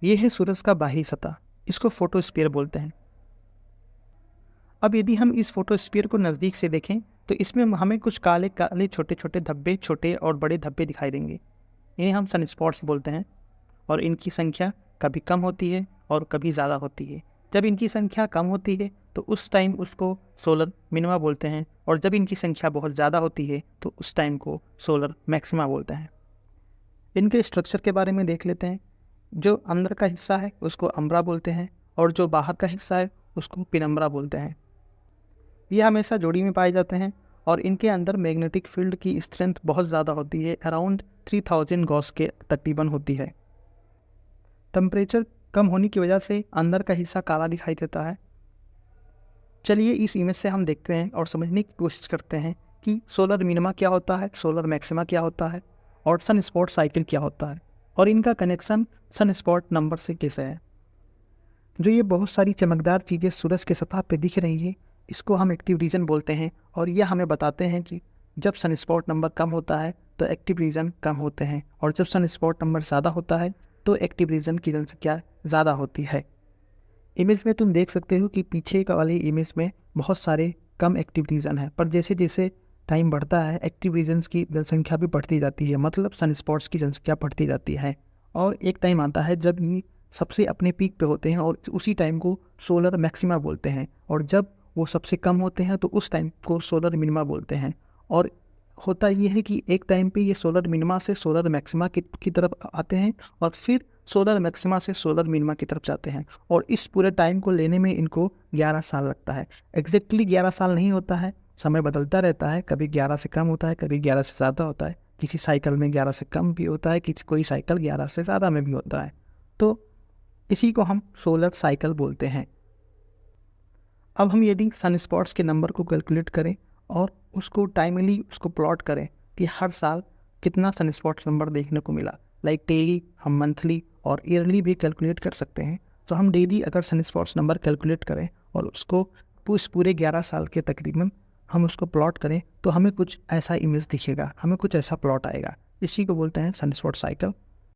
ये है सूरज का बाहरी सतह, इसको फोटोस्फीयर बोलते हैं। अब यदि हम इस फोटोस्फीयर को नज़दीक से देखें तो इसमें हमें कुछ काले काले छोटे छोटे धब्बे, छोटे और बड़े धब्बे दिखाई देंगे। इन्हें हम सनस्पॉट्स बोलते हैं और इनकी संख्या कभी कम होती है और कभी ज़्यादा होती है। जब इनकी संख्या कम होती है तो उस टाइम उसको सोलर मिनिमा बोलते हैं, और जब इनकी संख्या बहुत ज़्यादा होती है तो उस टाइम को सोलर मैक्सिमा बोलते हैं। इनके स्ट्रक्चर के बारे में देख लेते हैं। जो अंदर का हिस्सा है उसको अम्ब्रा बोलते हैं और जो बाहर का हिस्सा है उसको पिनम्ब्रा बोलते हैं। ये हमेशा जोड़ी में पाए जाते हैं और इनके अंदर मैग्नेटिक फील्ड की स्ट्रेंथ बहुत ज़्यादा होती है, अराउंड 3000 गॉस के तकरीबन होती है। टेम्परेचर कम होने की वजह से अंदर का हिस्सा काला दिखाई देता है। चलिए इस इमेज से हम देखते हैं और समझने की कोशिश करते हैं कि सोलर मिनिमा क्या होता है, सोलर मैक्सिमा क्या होता है और सन स्पॉट साइकिल क्या होता है और इनका कनेक्शन सन स्पॉट नंबर से कैसे है। जो ये बहुत सारी चमकदार चीज़ें सूरज के सतह पे दिख रही है, इसको हम एक्टिव रीजन बोलते हैं और यह हमें बताते हैं कि जब सन स्पॉट नंबर कम होता है तो एक्टिव रीजन कम होते हैं, और जब सन स्पॉट नंबर ज़्यादा होता है तो एक्टिव रीजन की जनसंख्या ज़्यादा होती है। इमेज में तुम देख सकते हो कि पीछे का वाले इमेज में बहुत सारे कम एक्टिव रीजन है, पर जैसे जैसे टाइम बढ़ता है एक्टिव रीजन्स की जनसंख्या भी बढ़ती जाती है, मतलब सन स्पॉट्स की जनसंख्या बढ़ती जाती है। और एक टाइम आता है जब ये सबसे अपने पीक पे होते हैं और उसी टाइम को सोलर मैक्सिमा बोलते हैं, और जब वो सबसे कम होते हैं तो उस टाइम को सोलर मिनिमा बोलते हैं। और होता ये है कि एक टाइम पे ये सोलर मिनिमा से सोलर मैक्सिमा की तरफ आते हैं और फिर सोलर मैक्सिमा से सोलर मिनिमा की तरफ जाते हैं, और इस पूरे टाइम को लेने में इनको 11 साल लगता है। एग्जैक्टली 11 साल नहीं होता है, समय बदलता रहता है, कभी 11 से कम होता है, कभी 11 से ज़्यादा होता है, किसी साइकिल में 11 से कम भी होता है, किसी कोई साइकिल 11 से ज़्यादा में भी होता है। तो इसी को हम सोलर साइकिल बोलते हैं। अब हम यदि सन स्पॉट्स के नंबर को कैलकुलेट करें और उसको टाइमली उसको प्लॉट करें कि हर साल कितना सन स्पॉट्स नंबर देखने को मिला, लाइक डेली हम मंथली और ईयरली भी कैलकुलेट कर सकते हैं। तो हम डेली अगर सन स्पॉट्स नंबर कैलकुलेट करें और उसको उस पूरे 11 साल के तकरीबन हम उसको प्लॉट करें तो हमें कुछ ऐसा इमेज दिखेगा, हमें कुछ ऐसा प्लॉट आएगा। इसी को बोलते हैं सन स्पॉट साइकिल।